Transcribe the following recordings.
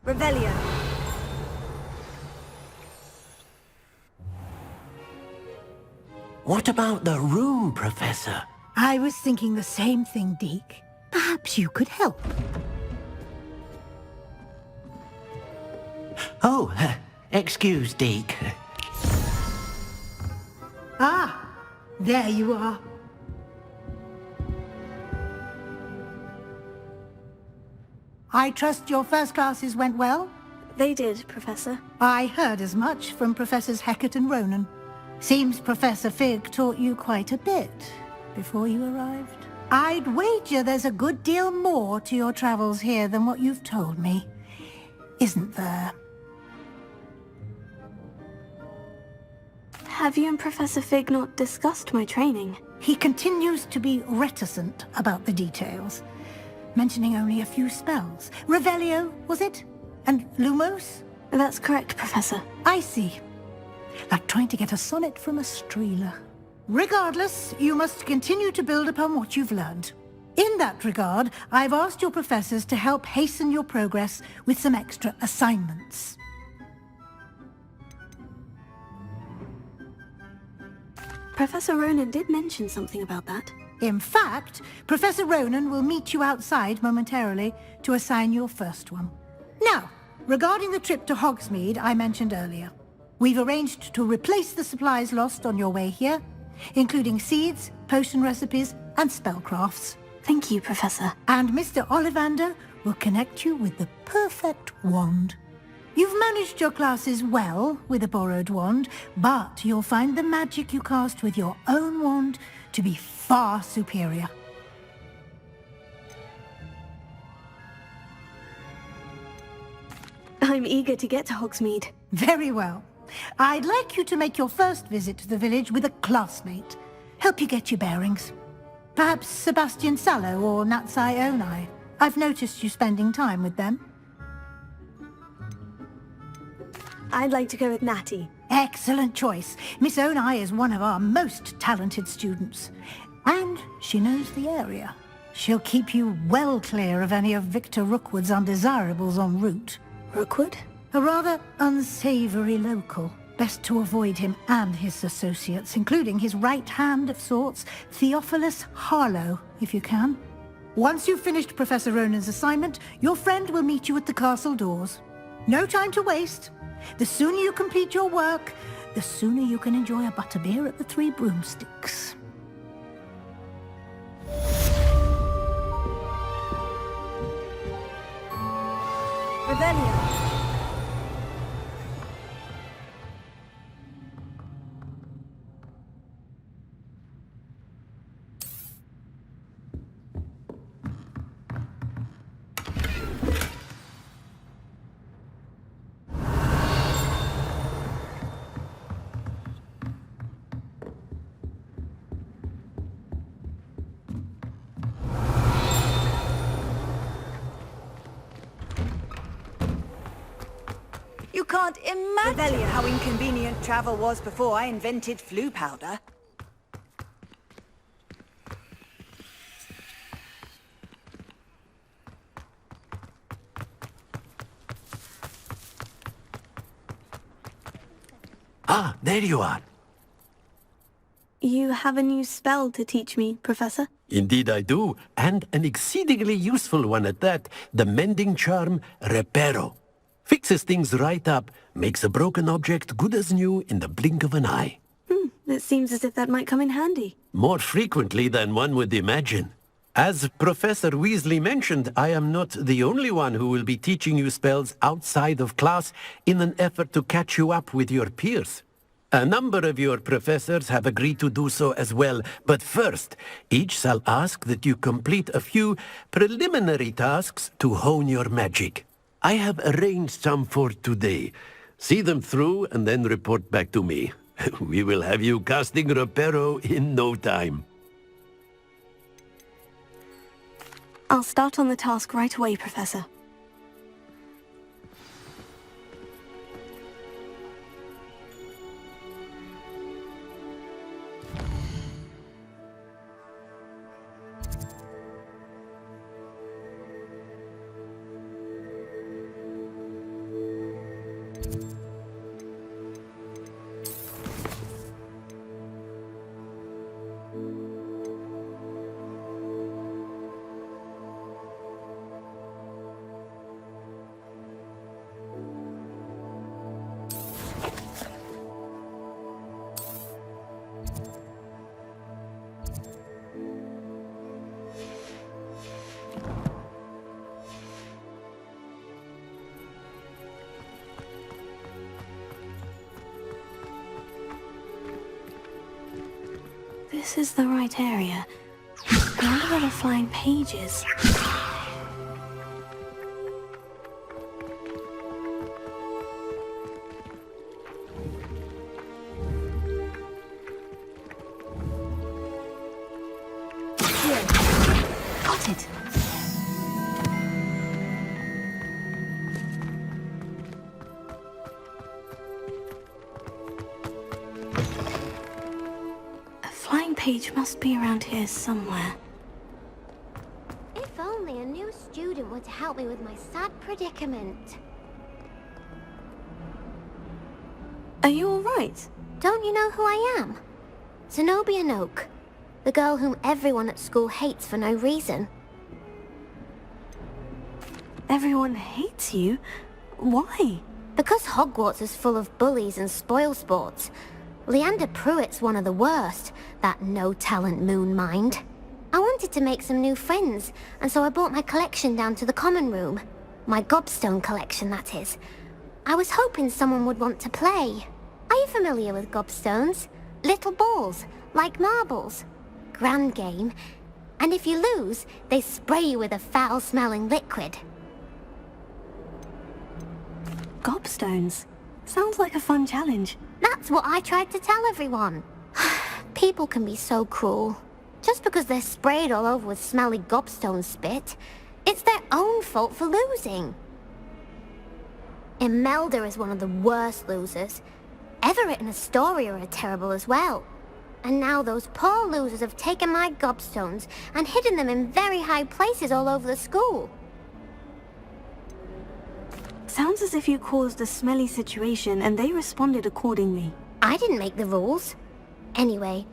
Revelio. What about the room, Professor? I was thinking the same thing, Deke. Perhaps you could help. Oh, excuse, Deke. Ah, there you are. I trust your first classes went well? They did, Professor. I heard as much from Professors Hecat and Ronan. Seems Professor Fig taught you quite a bit before you arrived. I'd wager there's a good deal more to your travels here than what you've told me. Isn't there? Have you and Professor Fig not discussed my training? He continues to be reticent about the details, mentioning only a few spells. Revelio, was it? And Lumos? That's correct, Professor. I see. Like trying to get a sonnet from a streeler. Regardless, you must continue to build upon what you've learned. In that regard, I've asked your professors to help hasten your progress with some extra assignments. Professor Ronan did mention something about that. In fact, Professor Ronan will meet you outside momentarily to assign your first one. Now, regarding the trip to Hogsmeade I mentioned earlier, we've arranged to replace the supplies lost on your way here, including seeds, potion recipes, and spellcrafts. Thank you, Professor. And Mr. Ollivander will connect you with the perfect wand. You've managed your classes well with a borrowed wand, but you'll find the magic you cast with your own wand to be far superior. I'm eager to get to Hogsmeade. Very well. I'd like you to make your first visit to the village with a classmate. Help you get your bearings. Perhaps Sebastian Sallow or Natsai Onai. I've noticed you spending time with them. I'd like to go with Natty. Excellent choice. Miss Onai is one of our most talented students. And she knows the area. She'll keep you well clear of any of Victor Rookwood's undesirables en route. Rookwood? A rather unsavory local. Best to avoid him and his associates, including his right hand of sorts, Theophilus Harlow, if you can. Once you've finished Professor Ronan's assignment, your friend will meet you at the castle doors. No time to waste. The sooner you complete your work, the sooner you can enjoy a butterbeer at the Three Broomsticks. Revelio. You can't imagine how inconvenient travel was before I invented flu powder. Ah, there you are. You have a new spell to teach me, Professor? Indeed I do, and an exceedingly useful one at that, the mending charm Reparo. Fixes things right up, makes a broken object good as new in the blink of an eye. It seems as if that might come in handy. More frequently than one would imagine. As Professor Weasley mentioned, I am not the only one who will be teaching you spells outside of class in an effort to catch you up with your peers. A number of your professors have agreed to do so as well, but first, each shall ask that you complete a few preliminary tasks to hone your magic. I have arranged some for today. See them through and then report back to me. We will have you casting Reparo in no time. I'll start on the task right away, Professor. This is the right area. I wonder where the flying page is. Here. Got it. Page must be around here somewhere. If only a new student were to help me with my sad predicament. Are you alright? Don't you know who I am? Zenobia Noak, the girl whom everyone at school hates for no reason. Everyone hates you? Why? Because Hogwarts is full of bullies and spoilsports. Leander Pruitt's one of the worst, that no-talent moon mind. I wanted to make some new friends, and so I brought my collection down to the common room. My gobstone collection, that is. I was hoping someone would want to play. Are you familiar with gobstones? Little balls, like marbles. Grand game. And if you lose, they spray you with a foul-smelling liquid. Gobstones? Sounds like a fun challenge. That's what I tried to tell everyone. People can be so cruel. Just because they're sprayed all over with smelly gobstone spit, it's their own fault for losing. Imelda is one of the worst losers. Everett and Astoria are terrible as well. And now those poor losers have taken my gobstones and hidden them in very high places all over the school. Sounds as if you caused a smelly situation and they responded accordingly. I didn't make the rules. Anyway,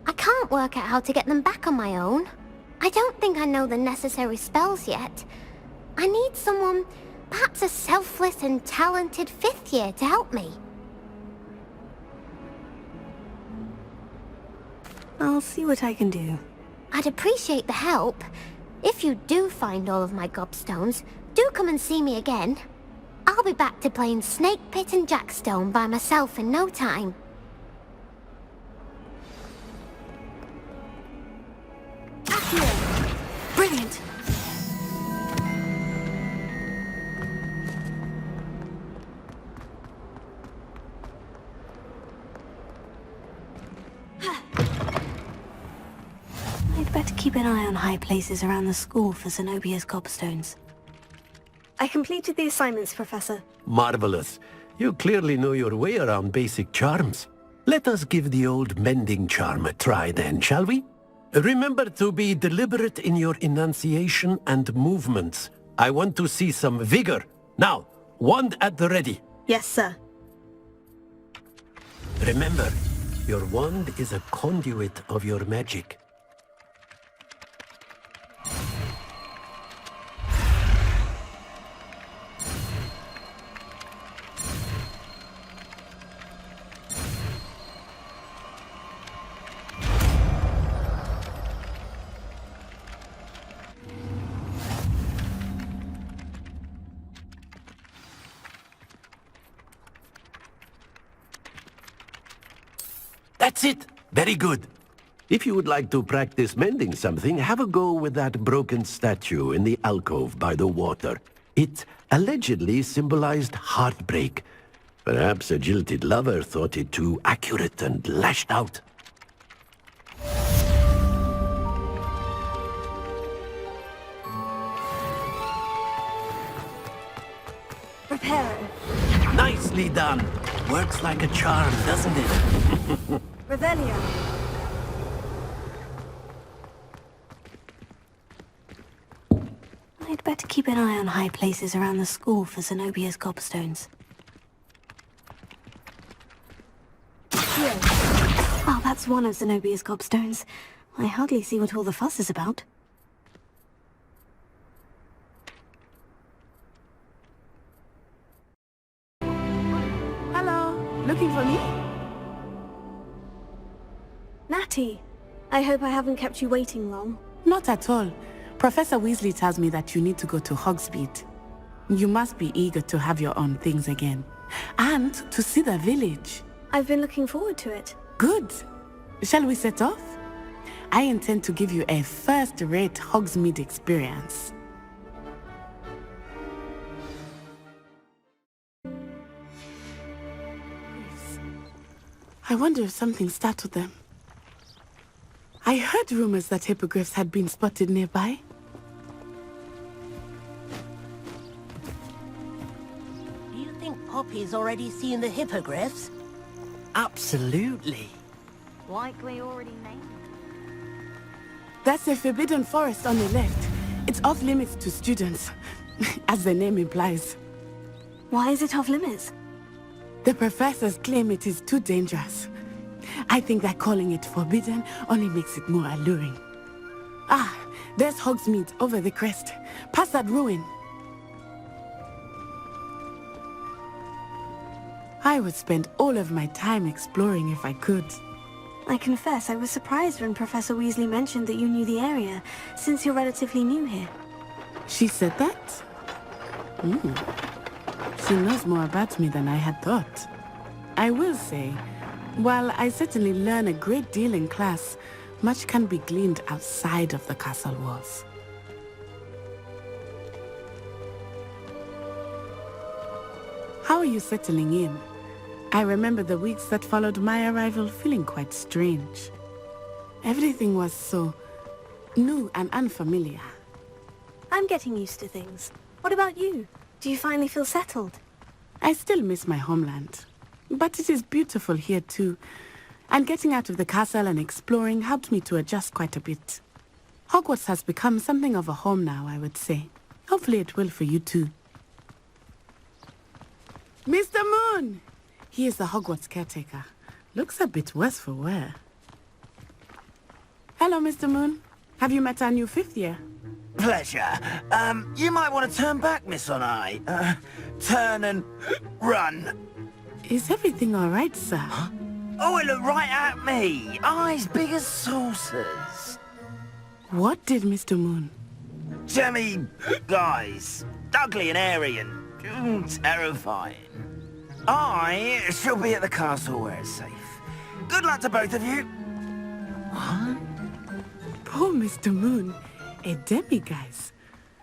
I can't work out how to get them back on my own. I don't think I know the necessary spells yet. I need someone, perhaps a selfless and talented 5th year to help me. I'll see what I can do. I'd appreciate the help. If you do find all of my gobstones, do come and see me again. I'll be back to playing Snake Pit and Jackstone by myself in no time. Accio! Brilliant! I'd better keep an eye on high places around the school for Zenobia's gobstones. I completed the assignments, Professor. Marvelous. You clearly know your way around basic charms. Let us give the old mending charm a try then, shall we? Remember to be deliberate in your enunciation and movements. I want to see some vigor. Now, wand at the ready. Yes, sir. Remember, your wand is a conduit of your magic. That's it! Very good. If you would like to practice mending something, have a go with that broken statue in the alcove by the water. It allegedly symbolized heartbreak. Perhaps a jilted lover thought it too accurate and lashed out. Reparo. Nicely done. Works like a charm, doesn't it? Revelio. I'd better keep an eye on high places around the school for Zenobia's gobstones. here. Oh, that's one of Zenobia's gobstones. I hardly see what all the fuss is about. Hello, looking for me? Natty, I hope I haven't kept you waiting long. Not at all. Professor Weasley tells me that you need to go to Hogsmeade. You must be eager to have your own things again. And to see the village. I've been looking forward to it. Good. Shall we set off? I intend to give you a first-rate Hogsmeade experience. I wonder if something startled them. I heard rumors that hippogriffs had been spotted nearby. Do you think Poppy's already seen the hippogriffs? Absolutely. Likely already named. That's a forbidden forest on the left. It's off limits to students, as the name implies. Why is it off limits? The professors claim it is too dangerous. I think that calling it forbidden only makes it more alluring. Ah, there's Hogsmeade over the crest. Past that ruin. I would spend all of my time exploring if I could. I confess I was surprised when Professor Weasley mentioned that you knew the area, since you're relatively new here. She said that? She knows more about me than I had thought. I will say, while I certainly learn a great deal in class, much can be gleaned outside of the castle walls. How are you settling in? I remember the weeks that followed my arrival feeling quite strange. Everything was so new and unfamiliar. I'm getting used to things. What about you? Do you finally feel settled? I still miss my homeland, but it is beautiful here too. And getting out of the castle and exploring helped me to adjust quite a bit. Hogwarts has become something of a home now, I would say. Hopefully it will for you too. Mr. Moon! He is the Hogwarts caretaker. Looks a bit worse for wear. Hello, Mr. Moon. Have you met our new 5th year? Pleasure. You might want to turn back, Miss Onai. Turn and run. Is everything all right, sir? Huh? Oh, it looked right at me. Eyes big as saucers. What did Mr. Moon? Jemmy guys. Ugly and airy and terrifying. I shall be at the castle where it's safe. Good luck to both of you. What? Poor Mr. Moon. A demiguise.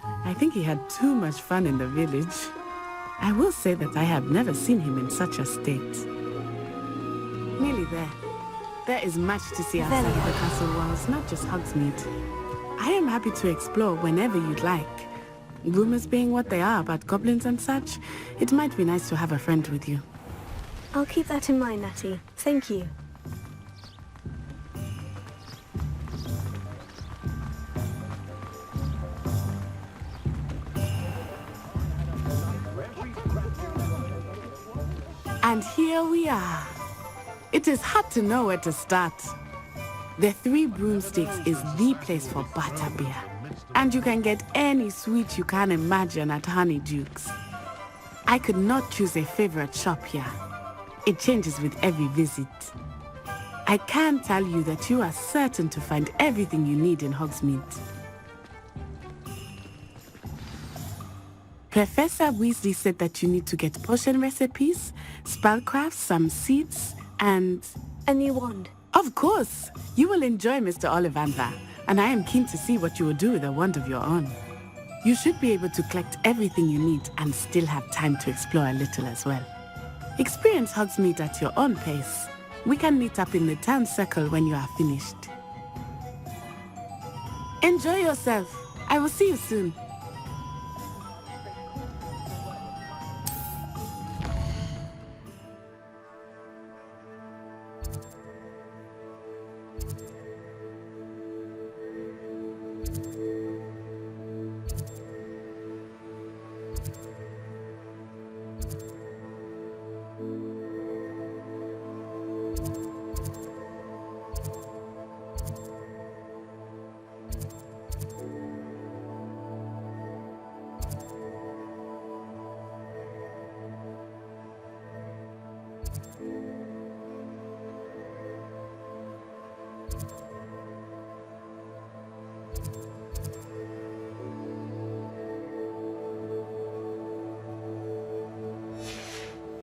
I think he had too much fun in the village. I will say that I have never seen him in such a state. Nearly there. There is much to see outside of the castle walls, not just Hogsmeade. I am happy to explore whenever you'd like. Rumors being what they are about goblins and such, it might be nice to have a friend with you. I'll keep that in mind, Natty. Thank you. And here we are. It is hard to know where to start. The Three Broomsticks is the place for butterbeer. And you can get any sweet you can imagine at Honeydukes. I could not choose a favorite shop here. It changes with every visit. I can tell you that you are certain to find everything you need in Hogsmeade. Professor Weasley said that you need to get potion recipes, spellcraft, some seeds, and... a new wand. Of course! You will enjoy Mr. Ollivander, and I am keen to see what you will do with a wand of your own. You should be able to collect everything you need and still have time to explore a little as well. Experience Hogsmeade at your own pace. We can meet up in the town circle when you are finished. Enjoy yourself. I will see you soon.